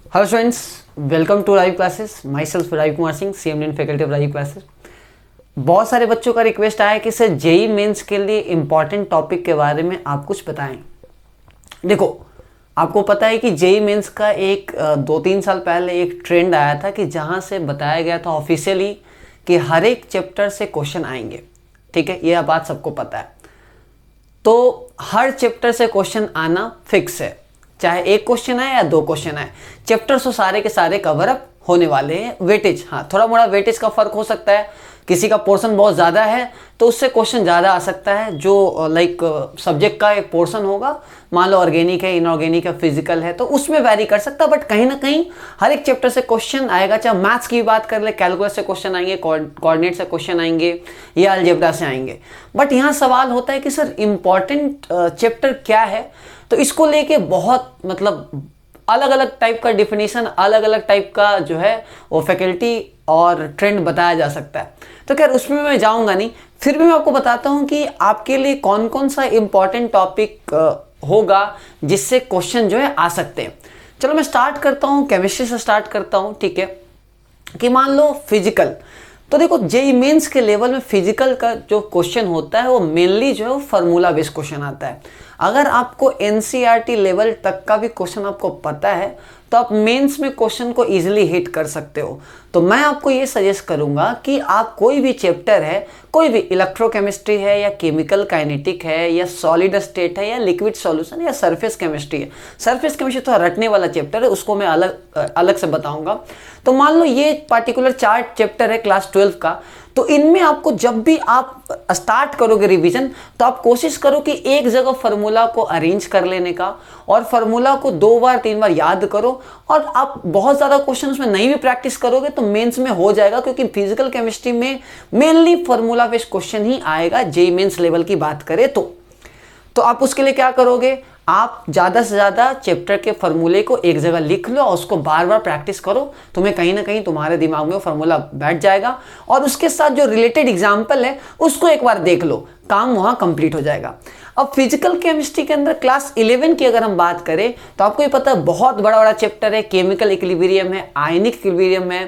Hello students, welcome to live classes. Myself Rajeev Kumar Singh, CMD faculty of live classes. बहुत सारे बच्चों का request आया कि सर जेई मेंस के लिए इम्पॉर्टेंट टॉपिक के बारे में आप कुछ बताएं। देखो, आपको पता है कि जेई मेंस का एक 2-3 साल पहले एक ट्रेंड आया था कि जहां से बताया गया था ऑफिशियली कि हर एक चैप्टर से क्वेश्चन आएंगे। ठीक है, यह बात सबको पता है। तो हर चैप्टर से क्वेश्चन आना फिक्स है, चाहे एक क्वेश्चन आए या 2 क्वेश्चन आए। चैप्टर्स तो सारे के सारे कवर अप होने वाले हैं। वेटेज, हाँ, थोड़ा मोड़ा वेटेज का फर्क हो सकता है। किसी का पोर्शन बहुत ज़्यादा है तो उससे क्वेश्चन ज़्यादा आ सकता है। जो लाइक सब्जेक्ट का एक पोर्शन होगा, मान लो ऑर्गेनिक है, इनऑर्गेनिक है, फिजिकल है, तो उसमें वैरी कर सकता है। बट कहीं ना कहीं हर एक चैप्टर से क्वेश्चन आएगा। चाहे मैथ्स की बात कर ले, कैलकुलस से क्वेश्चन आएंगे, कोऑर्डिनेट से क्वेश्चन आएंगे या अलजेब्रा से आएंगे। बट यहाँ सवाल होता है कि सर इंपॉर्टेंट चैप्टर क्या है। तो इसको लेके बहुत अलग अलग टाइप का डिफिनीशन, अलग अलग टाइप का जो है वो फैकल्टी और ट्रेंड बताया जा सकता है। तो खैर उसमें मैं जाऊंगा नहीं, फिर भी मैं आपको बताता हूं कि आपके लिए कौन कौन सा इंपॉर्टेंट टॉपिक होगा जिससे क्वेश्चन जो है आ सकते हैं। चलो मैं स्टार्ट करता हूं, केमिस्ट्री से स्टार्ट करता हूं। ठीक है, कि मान लो फिजिकल, तो देखो जेईई मेंस के लेवल में फिजिकल का जो क्वेश्चन होता है वो मेनली जो है वो फार्मूला बेस्ड क्वेश्चन आता है। अगर आपको एनसीईआरटी लेवल तक का भी क्वेश्चन आपको पता है तो आप मेंस में क्वेश्चन को इजीली हिट कर सकते हो। तो मैं आपको ये सजेस्ट करूंगा कि आप कोई भी चैप्टर है, कोई भी इलेक्ट्रोकेमिस्ट्री है या केमिकल काइनेटिक है या सॉलिड स्टेट है या लिक्विड सॉल्यूशन या सरफेस केमिस्ट्री है। सरफेस केमिस्ट्री तो रटने वाला चैप्टर है, उसको मैं अलग से बताऊंगा। तो मान लो ये पार्टिकुलर 4 चैप्टर है क्लास 12 का, तो इनमें आपको जब भी आप स्टार्ट करोगे रिवीजन तो आप कोशिश करो कि एक जगह फार्मूला को अरेंज कर लेने का और फार्मूला को 2 बार 3 बार याद करो। और आप बहुत ज़्यादा क्वेश्चन उसमें नहीं भी प्रैक्टिस करोगे तो मेंस में हो जाएगा, क्योंकि फिजिकल केमिस्ट्री में मेनली फार्मूला बेस्ड क्वेश्चन ही आएगा जेईई मेंस लेवल की बात करें तो आप उसके लिए क्या करोगे, आप ज़्यादा से ज़्यादा चैप्टर के फार्मूले को एक जगह लिख लो और उसको बार बार प्रैक्टिस करो। तुम्हें कहीं ना कहीं तुम्हारे दिमाग में वो फार्मूला बैठ जाएगा और उसके साथ जो रिलेटेड एग्जाम्पल है उसको एक बार देख लो, काम वहाँ कंप्लीट हो जाएगा। अब फिजिकल केमिस्ट्री के अंदर क्लास 11 की अगर हम बात करें तो आपको ये पता है बहुत बड़ा बड़ा चैप्टर है। केमिकल इक्विलिब्रियम है, आयनिक इक्विलिब्रियम है,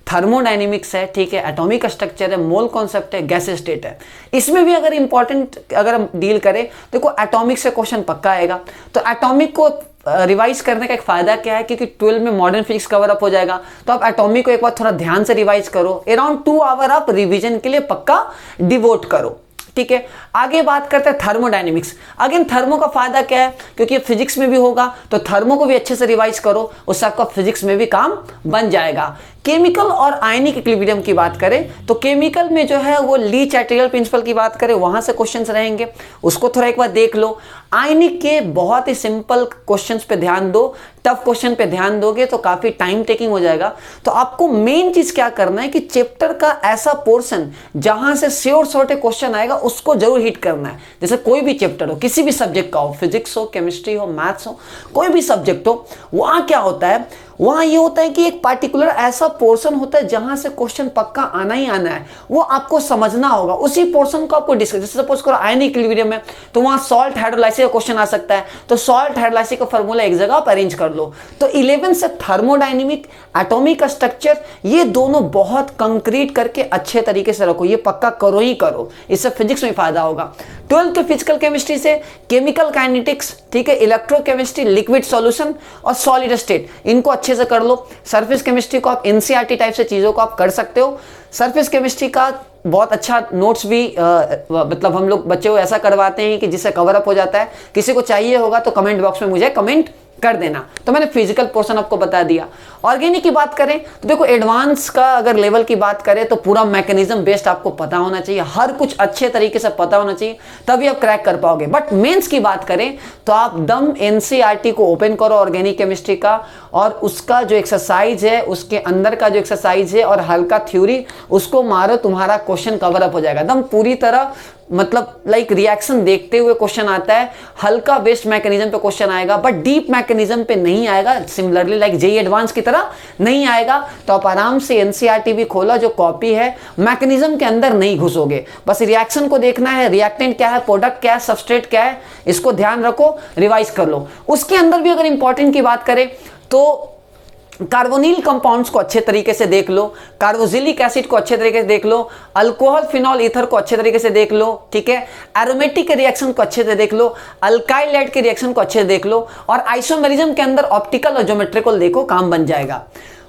थर्मोडायनेमिक्स है, ठीक है, एटॉमिक स्ट्रक्चर है, मोल कॉन्सेप्ट है, गैस स्टेट है। इसमें भी अगर इंपॉर्टेंट अगर हम डील करें देखो एटॉमिक से क्वेश्चन पक्का आएगा। तो एटॉमिक को रिवाइज करने का एक फायदा क्या है, क्योंकि 12 में मॉडर्न फिजिक्स कवर अप हो जाएगा। तो आप एटॉमिक को एक बार थोड़ा ध्यान से रिवाइज करो, अराउंड 2 आवर आप रिवीजन के लिए पक्का डिवोट करो। ठीक है, आगे बात करते हैं थर्मोडायनेमिक्स। अगेन थर्मो का फायदा क्या है, क्योंकि फिजिक्स में भी होगा तो थर्मो को भी अच्छे से रिवाइज करो, उससे आपका फिजिक्स में भी काम बन जाएगा। केमिकल और आयनिक इक्विलिब्रियम की बात करें तो केमिकल में जो है वो ली चैटरियल प्रिंसिपल की बात करें वहां से क्वेश्चंस रहेंगे, उसको थोड़ा एक बार देख लो। आयनिक के बहुत ही सिंपल क्वेश्चंस पे ध्यान दो, टफ क्वेश्चन पे ध्यान दोगे तो काफी टाइम टेकिंग हो जाएगा। तो आपको मेन चीज क्या करना है कि चैप्टर का ऐसा पोर्शन जहां से श्योर शॉर्टेज क्वेश्चन आएगा उसको जरूर हिट करना है। जैसे कोई भी चैप्टर हो, किसी भी सब्जेक्ट का हो, फिजिक्स हो, केमिस्ट्री हो, मैथ्स हो, कोई भी सब्जेक्ट हो, वहां क्या होता है, वहां ये होता है कि एक पार्टिकुलर ऐसा पोर्शन होता है जहां से क्वेश्चन पक्का आना ही आना है, वो आपको समझना होगा। उसी पोर्शन को आपको डिस्कस, जैसे सपोज करो आयनिक इक्विलिब्रियम है तो वहां सॉल्ट हाइड्रोलाइसिस का क्वेश्चन आ सकता है, तो सॉल्ट हाइड्रोलाइसिस का फार्मूला एक जगह आप अरेंज कर लो। तो 11 से थर्मोडायनेमिक, एटॉमिक स्ट्रक्चर, ये दोनों बहुत कंक्रीट करके अच्छे तरीके से रखो, ये पक्का करो ही करो, इससे फिजिक्स में फायदा होगा। 12th के फिजिकल केमिस्ट्री से केमिकल काइनेटिक्स, ठीक है, इलेक्ट्रोकेमिस्ट्री, लिक्विड सॉल्यूशन और सॉलिड स्टेट, इनको अच्छे से कर लो। सरफेस केमिस्ट्री को आप एनसीईआरटी टाइप से चीजों को आप कर सकते हो। सरफेस केमिस्ट्री का बहुत अच्छा नोट्स भी हम लोग बच्चे को ऐसा करवाते हैं कि जिससे कवर अप हो जाता है। किसी को चाहिए होगा तो कमेंट बॉक्स में मुझे कमेंट कर देना। तो मैंने फिजिकल पोर्शन आपको बता दिया। ऑर्गेनिक की बात करें तो देखो एडवांस का अगर लेवल की बात करें तो पूरा मैकेनिज्म बेस्ड आपको पता होना चाहिए, हर कुछ अच्छे तरीके से पता होना चाहिए, तभी आप क्रैक कर पाओगे। बट मेंस की बात करें तो आप दम एनसीईआरटी को ओपन करो ऑर्गेनिक केमिस्ट्री का, और उसका जो एक्सरसाइज है, उसके अंदर का जो एक्सरसाइज है और हल्का थ्योरी, उसको मारो, तुम्हारा क्वेश्चन कवर अप हो जाएगा दम पूरी तरह। रिएक्शन देखते हुए क्वेश्चन आता है, हल्का बेस्ड मैकेनिज्म पे क्वेश्चन आएगा, बट डीप मैकेनिज्म पे नहीं आएगा। सिमिलरली लाइक जेईई एडवांस की तरह नहीं आएगा। तो आप आराम से एनसीईआरटी भी खोला जो कॉपी है, मैकेनिज्म के अंदर नहीं घुसोगे, बस रिएक्शन को देखना है, रिएक्टेंट क्या है, प्रोडक्ट क्या है, सबस्ट्रेट क्या है, इसको ध्यान रखो, रिवाइज कर लो। उसके अंदर भी अगर इंपॉर्टेंट की बात करें तो कार्बोनिल कंपाउंड्स को अच्छे तरीके से देख लो, कार्बोक्सिलिक एसिड को अच्छे तरीके से देख लो, अल्कोहल फिनॉल ईथर को अच्छे तरीके से देख लो, ठीक है, एरोमेटिक के रिएक्शन को अच्छे से देख लो, अल्काइल एड के रिएक्शन को अच्छे से देख लो, और आइसोमेरिज्म के अंदर ऑप्टिकल और ज्योमेट्रिकल देखो, काम बन जाएगा।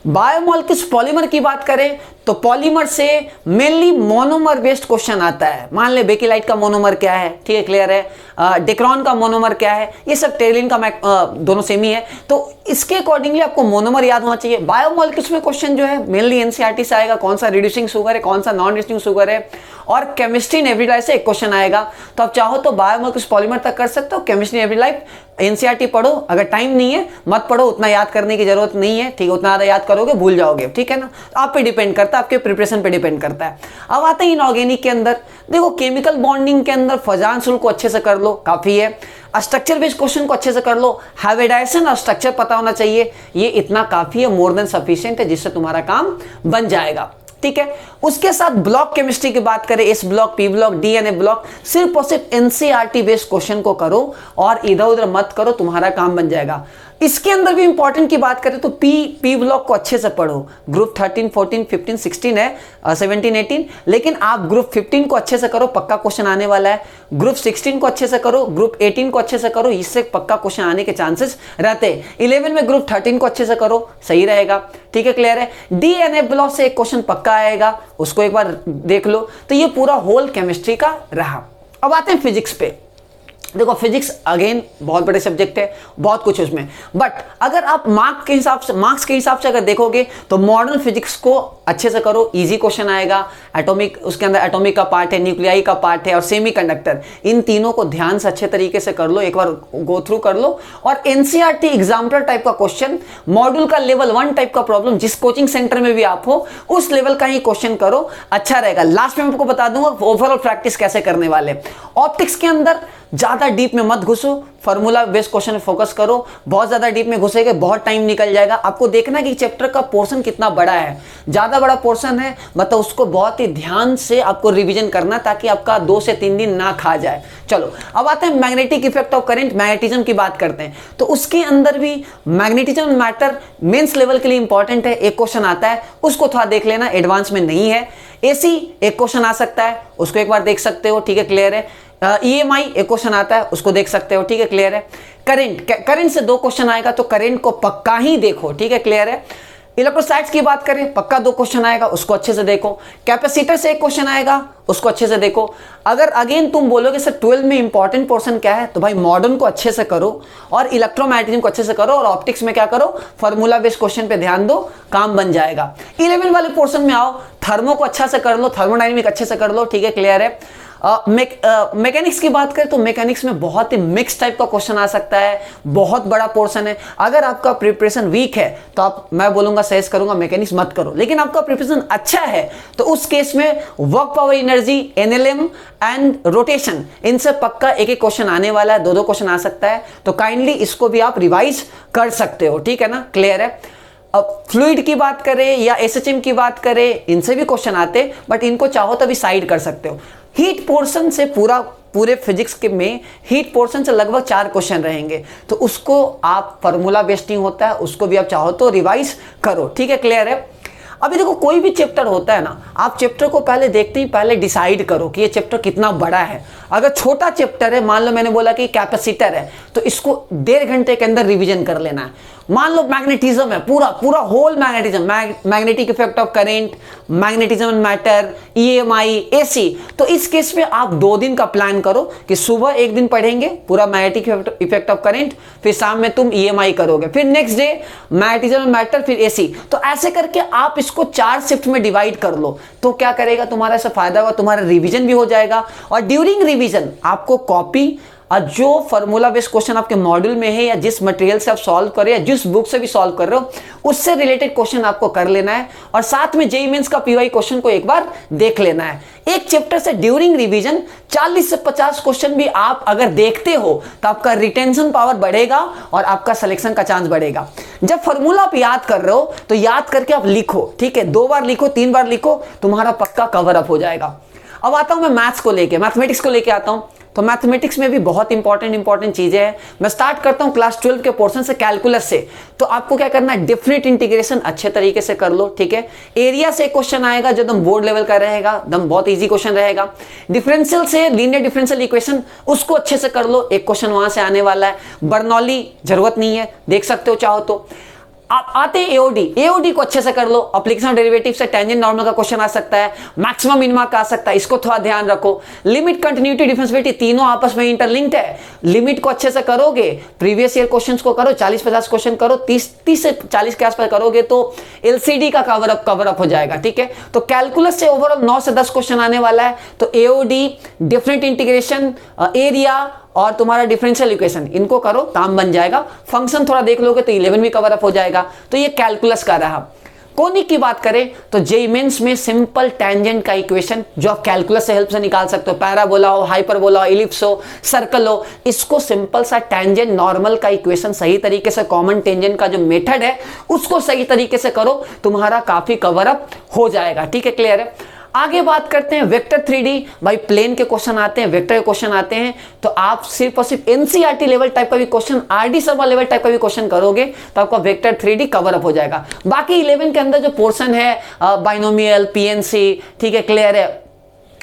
बायोमोलिक्यूल्स पॉलीमर की बात करें तो पॉलीमर से मेनली मोनोमर बेस्ड क्वेश्चन आता है। मान ले बेकिलाइट का मोनोमर क्या है, ठीक है, क्लियर है, डिक्रॉन का मोनोमर क्या है, ये सब टेरिलिन का दोनों सेम ही है, तो इसके अकॉर्डिंगली आपको मोनोमर याद होना चाहिए। बायोमोलिक्यूल्स में क्वेश्चन जो है मेनली एनसीईआरटी से आएगा, कौन सा रिड्यूसिंग शुगर है, कौन सा नॉन रिड्यूसिंग शुगर है, और केमिस्ट्री इन एवरी लाइफ से एक क्वेश्चन आएगा। तो आप चाहो तो बायोमोलिक्यूल्स पॉलीमर तक कर सकते हो, chemistry in every life NCERT पढ़ो, अगर टाइम नहीं है मत पढ़ो, उतना याद करने की जरूरत नहीं है, ठीक है, उतना ज्यादा याद करोगे भूल जाओगे, ठीक है ना, तो आप पे डिपेंड करता है, आपके प्रिपरेशन पे डिपेंड करता है। अब आते हैं इनऑर्गेनिक के अंदर, देखो केमिकल बॉन्डिंग के अंदर फजान शुल्क को अच्छे से कर लो, काफी है, स्ट्रक्चर बेस्ड क्वेश्चन को अच्छे से कर लो, हाइब्रिडाइजेशन और स्ट्रक्चर पता होना चाहिए, ये इतना काफी है, मोर देन सफिशिएंट है, जिससे तुम्हारा काम बन जाएगा, ठीक है। उसके साथ ब्लॉक केमिस्ट्री की बात करें, S block, P block, DNA block, सिर्फ और सिर्फ एनसीईआरटी बेस्ड क्वेश्चन को करो और इधर उधर मत करो, तुम्हारा काम बन जाएगा। इसके अंदर भी इंपॉर्टेंट की बात करें तो पी ब्लॉक को अच्छे से पढ़ो, ग्रुप 13, 14, 15, 16 है, 17, 18, लेकिन आप ग्रुप 15 को अच्छे से करो, पक्का क्वेश्चन आने वाला है, ग्रुप 16 को अच्छे से करो, ग्रुप 18 को अच्छे से करो, इससे पक्का क्वेश्चन आने के चांसेस रहते हैं। 11 में ग्रुप 13 को अच्छे से करो, सही रहेगा, ठीक है, क्लियर है। डीएनए ब्लॉक से एक क्वेश्चन पक्का आएगा, उसको एक बार देख लो। तो ये पूरा होल केमिस्ट्री का रहा। अब आते हैं फिजिक्स पे। देखो फिजिक्स अगेन बहुत बड़े सब्जेक्ट है, बहुत कुछ उसमें, बट अगर आप मार्क्स के हिसाब से अगर देखोगे तो मॉडर्न फिजिक्स को अच्छे से करो, इजी क्वेश्चन आएगा। एटॉमिक, उसके अंदर एटॉमिक का पार्ट है, न्यूक्लियाई का पार्ट है और सेमीकंडक्टर, इन तीनों को ध्यान से अच्छे तरीके से कर लो, एक बार गो थ्रू कर लो। और एनसीईआरटी एग्जाम्पलर टाइप का क्वेश्चन, मॉड्यूल का लेवल 1 टाइप का प्रॉब्लम, जिस कोचिंग सेंटर में भी आप हो उस लेवल का ही क्वेश्चन करो, अच्छा रहेगा। लास्ट में आपको बता दूंगा ओवरऑल प्रैक्टिस कैसे करने वाले। ऑप्टिक्स के अंदर ज्यादा डीप में मत घुसो, फार्मूला बेस्ड क्वेश्चन फोकस करो, बहुत ज्यादा डीप में घुसेगे बहुत टाइम निकल जाएगा। आपको देखना कि चैप्टर का पोर्शन कितना बड़ा है, ज्यादा बड़ा पोर्शन है मतलब उसको बहुत ही ध्यान से आपको रिवीजन करना, ताकि आपका 2 से 3 दिन ना खा जाए। चलो अब आते हैं magnetic effect of current, magnetism की बात करते हैं। तो उसके अंदर भी मैग्नेटिज्म मैटर मेंस लेवल के लिए इंपॉर्टेंट है, एक क्वेश्चन आता है उसको थोड़ा देख लेना, एडवांस में नहीं है। एसी एक क्वेश्चन आ सकता है, उसको एक बार देख सकते हो, ठीक है, क्लियर है। ईएमआई एक क्वेश्चन आता है, उसको देख सकते हो, ठीक है, क्लियर है। करंट से 2 क्वेश्चन आएगा तो करंट को पक्का ही देखो, ठीक है, क्लियर है। इलेक्ट्रोसाइट्स की बात करें, पक्का 2 क्वेश्चन आएगा, उसको अच्छे से देखो। कैपेसिटर से एक क्वेश्चन आएगा, उसको अच्छे से देखो। अगर अगेन तुम बोलोगे सर 12 में इंपॉर्टेंट पोर्शन क्या है, तो भाई मॉडर्न को अच्छे से करो और इलेक्ट्रोमैग्नेटिज्म को अच्छे से करो, और ऑप्टिक्स में क्या करो, फार्मूला बेस्ड क्वेश्चन पे ध्यान दो, काम बन जाएगा। 11 वाले पोर्शन में आओ, थर्मो को अच्छा से कर लो, थर्मोडायनेमिक अच्छे से कर लो, ठीक है, क्लियर है। मैकेनिक्स की बात करें तो मैकेनिक्स में बहुत ही मिक्स टाइप का क्वेश्चन आ सकता है, बहुत बड़ा पोर्शन है। अगर आपका प्रिपरेशन वीक है तो मैं बोलूंगा, सजेस्ट करूंगा मैकेनिक्स मत करो, लेकिन आपका प्रिपरेशन अच्छा है तो उस केस में work power energy, NLM and rotation, इनसे पक्का एक एक क्वेश्चन आने वाला है, 2-2 क्वेश्चन आ सकता है, तो काइंडली इसको भी आप रिवाइज कर सकते हो, ठीक है ना, क्लियर है। अब फ्लूइड की बात करें या एसएचएम की बात करें, इनसे भी क्वेश्चन आते, बट इनको चाहो तो भी साइड कर सकते हो। हीट पोर्शन से पूरे फिजिक्स के में हीट पोर्शन से लगभग 4 क्वेश्चन रहेंगे, तो उसको आप फार्मूला बेस्ड होता है, उसको भी आप चाहो तो रिवाइज करो, ठीक है, क्लियर है। अभी देखो कोई भी चैप्टर होता है ना, आप चैप्टर को पहले देखते ही पहले डिसाइड करो कि ये चैप्टर कितना बड़ा है। अगर छोटा चैप्टर है, मान लो मैंने बोला कि कैपेसिटर है, तो इसको 1.5 घंटे के अंदर रिवीजन कर लेना है। मान लो मैग्नेटिज्म है, पूरा whole magnetism, magnetic effect of current, magnetism matter, EMI, AC, तो इस केस में आप 2 दिन का प्लान करो कि सुबह 1 दिन पढ़ेंगे पूरा मैग्नेटिक इफेक्ट ऑफ करेंट, फिर शाम में तुम ईएमआई करोगे, फिर नेक्स्ट डे मैग्नेटिज्म मैटर, फिर एसी। तो ऐसे करके आप इसको 4 शिफ्ट में डिवाइड कर लो, तो क्या करेगा, तुम्हारा ऐसा फायदा होगा, तुम्हारा रिवीजन भी हो जाएगा। और ड्यूरिंग रिवीजन आपको कॉपी और जो फार्मूला बेस्ड क्वेश्चन आपके मॉड्यूल में है या जिस मटेरियल से आप सॉल्व कर रहे हो या जिस बुक से भी सॉल्व कर रहे हो, उससे रिलेटेड क्वेश्चन आपको कर लेना है, और साथ में जेईई मेंस का पीवाई क्वेश्चन को एक बार देख लेना है। एक चैप्टर से ड्यूरिंग रिवीजन 40 से 50 क्वेश्चन भी आप अगर देखते हो तो आपका रिटेंशन पावर बढ़ेगा और आपका सिलेक्शन का चांस बढ़ेगा। जब फार्मूला आप याद कर रहे हो तो याद करके आप लिखो, ठीक है, 2 बार लिखो, 3 बार लिखो, तुम्हारा पक्का कवर अप हो जाएगा। अब आता हूं मैं मैथ्स को लेके, मैथमेटिक्स को लेके आता हूं। तो मैथमेटिक्स में भी बहुत इंपॉर्टेंट चीजें हैं। मैं स्टार्ट करता हूं क्लास 12 के पोर्शन से, कैलकुलस से। तो आपको क्या करना है, डेफिनेट इंटीग्रेशन अच्छे तरीके से कर लो, ठीक है। एरिया से क्वेश्चन आएगा जो एकदम बोर्ड लेवल का रहेगा, एकदम बहुत इजी क्वेश्चन रहेगा। डिफरेंशियल से लीनियर डिफरेंशियल इक्वेशन, उसको अच्छे से कर लो, एक क्वेश्चन वहां से आने वाला है। बर्नौली जरूरत नहीं है, देख सकते हो चाहो तो। आप आते हैं एओडी को अच्छे से कर लो। एप्लीकेशन डेरिवेटिव से टेंजेंट नॉर्मल का क्वेश्चन आ सकता है, मैक्सिमम मिनिमा का आ सकता है, इसको थोड़ा ध्यान रखो। लिमिट, कंटिन्यूटी, डिफरेंशिएबिलिटी, तीनों आपस में इंटरलिंक्ड है। लिमिट को अच्छे से करोगे, प्रीवियस ईयर क्वेश्चंस को करो, 40-50 क्वेश्चन करो, 30 से 40 के आसपास करोगे तो एलसीडी का कवरअप हो जाएगा, ठीक है। तो कैलकुलस से ओवरऑल 9 से 10 क्वेश्चन आने वाला है। तो एओडी, डेफिनेट इंटीग्रेशन, एरिया और तुम्हारा डिफरेंशियल इक्वेशन, इनको करो, काम बन जाएगा। फंक्शन थोड़ा देख लोगे तो 11 भी कवर अप हो जाएगा। तो ये कैलकुलस का रहा। कोनिक की बात करें तो जेईई मेंस में सिंपल टेंजेंट का इक्वेशन जो आप कैलकुलस से हेल्प से निकाल सकते हो, पैराबोला हो, हाइपरबोला हो, इलिप्स हो, सर्कल हो, इसको सिंपल सा टेंजेंट नॉर्मल का इक्वेशन सही तरीके से, कॉमन टेंजेंट का जो मेथड है उसको सही तरीके से करो, तुम्हारा काफी कवर अप हो जाएगा, ठीक है। क्लियर है। आगे बात करते हैं वेक्टर 3D। भाई प्लेन के क्वेश्चन आते हैं, वेक्टर के क्वेश्चन आते हैं, तो आप सिर्फ और सिर्फ एनसीईआरटी लेवल टाइप का भी question, RD Sharma level type का भी क्वेश्चन करोगे तो आपका वेक्टर 3D कवर अप हो जाएगा। बाकी 11 के अंदर जो पोर्शन है, बाइनोमियल, पीएनसी, ठीक है, क्लियर है,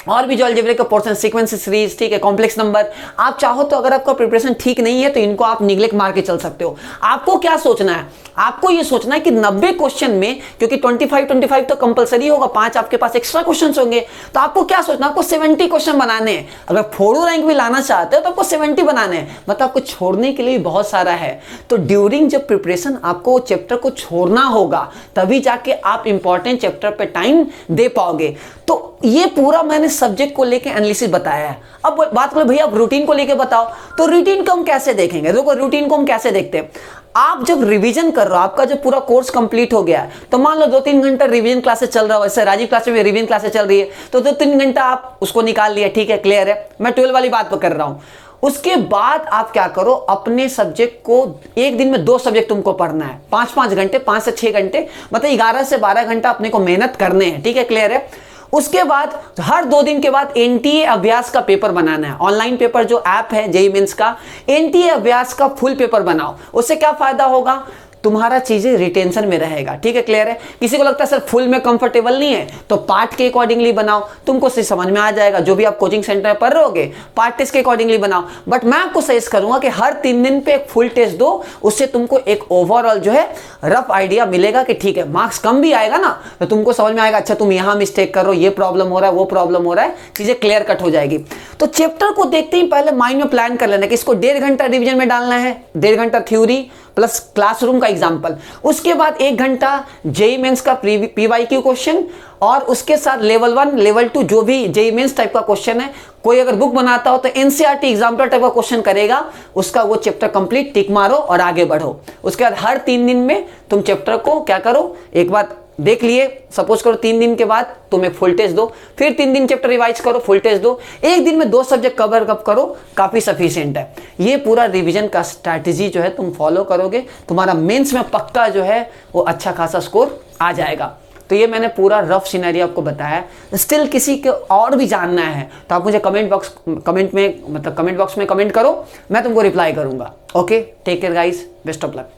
और भी जो अलजेब्रिक का पोर्शन, सीक्वेंस सीरीज, ठीक है, कॉम्प्लेक्स नंबर, आप चाहो तो अगर आपका प्रिपरेशन ठीक नहीं है तो इनको आप निगलेक्ट मार के चल सकते हो। आपको क्या सोचना है, आपको ये सोचना है कि 90 क्वेश्चन में, क्योंकि 25 तो कंपलसरी होगा, 5 आपके पास एक्स्ट्रा क्वेश्चंस होंगे, तो आपको क्या सोचना है, आपको 70 क्वेश्चन बनाने हैं। अगर 4 रैंक भी लाना चाहते हो तो आपको 70 बनाने हैं, मतलब आपको छोड़ने के लिए बहुत सारा है। तो ड्यूरिंग जब प्रिपरेशन आपको चैप्टर को छोड़ना होगा, तभी जाके आप इंपॉर्टेंट चैप्टर पे टाइम दे पाओगे। तो ये पूरा मैंने सब्जेक्ट को लेके एनालिसिस बताया है। अब बात करें भैया आप रूटीन को लेके बताओ, तो रूटीन को हम कैसे देखेंगे? देखो रूटीन को हम कैसे देखते हैं, आप जब रिवीजन कर रहे हो, आपका जो पूरा कोर्स कंप्लीट हो गया है, तो मान लो 2-3 घंटा रिवीजन क्लासेस चल रहा है, वैसे राजीव क्लास में रिवीजन क्लासेस चल रही है, तो 2-3 घंटा आप उसको निकाल लिया, ठीक है, क्लियर है। मैं 12 वाली बात कर रहा हूं। उसके बाद आप क्या करो, अपने सब्जेक्ट को एक दिन में 2 सब्जेक्ट तुमको पढ़ना है, 5-5 घंटे, 5 से 6 घंटे, मतलब 11 से 12 घंटा अपने को मेहनत करने हैं, ठीक है, क्लियर है। उसके बाद हर 2 दिन के बाद एनटीए अभ्यास का पेपर बनाना है। ऑनलाइन पेपर जो ऐप है जेईई मेंस का, एनटीए अभ्यास का फुल पेपर बनाओ। उससे क्या फायदा होगा, तुम्हारा चीजें रिटेंशन में रहेगा, ठीक है, क्लियर है। किसी को लगता है सर फुल में कंफर्टेबल नहीं है, तो पार्ट के अकॉर्डिंगली बनाओ, तुमको समझ में आ जाएगा। जो भी आप कोचिंग सेंटर में पढ़ रहे होगे, पार्ट टेस्ट के अकॉर्डिंगली बनाओ। बट मैं आपको सजेस्ट करूंगा कि हर 3 दिन पे एक फुल टेस्ट दो, उससे तुमको एक ओवरऑल जो है रफ आइडिया मिलेगा कि ठीक है, मार्क्स कम भी आएगा ना तो तुमको समझ में आएगा, अच्छा तुम यहां मिस्टेक कर रहे हो, ये प्रॉब्लम हो रहा है, वो प्रॉब्लम हो रहा है, चीजें क्लियर कट हो जाएगी। तो चैप्टर को देखते ही पहले माइंड में प्लान कर लेना कि इसको 1.5 घंटा रिविजन में डालना है, 1.5 घंटा थ्योरी प्लस क्लासरूम का एग्जाम्पल, उसके बाद 1 घंटा जेईई मेंस का पीवाईक्यू क्वेश्चन, और उसके साथ लेवल 1 लेवल 2 जो भी जेईई मेंस टाइप का क्वेश्चन है, कोई अगर बुक बनाता हो तो एनसीईआरटी एग्जाम्पल टाइप का क्वेश्चन करेगा, उसका वो चैप्टर कंप्लीट टिक मारो और आगे बढ़ो। उसके बाद हर 3 दिन में तुम चैप्टर को क्या करो, एक बार देख लिए, सपोज करो 3 दिन के बाद तुम एक फुल टेस्ट दो, फिर 3 दिन चैप्टर रिवाइज करो, फुल टेस्ट दो, एक दिन में 2 सब्जेक्ट कवर अप करो, काफी सफिशिएंट है। ये पूरा रिवीजन का स्ट्रैटेजी जो है तुम फॉलो करोगे, तुम्हारा मेंस में पक्का जो है वो अच्छा खासा स्कोर आ जाएगा। तो ये मैंने पूरा रफ सिनेरियो आपको बताया है। स्टिल किसी को और भी जानना है तो आप मुझे कमेंट बॉक्स में कमेंट करो, मैं तुमको रिप्लाई करूंगा। Okay, take care guys, best of luck.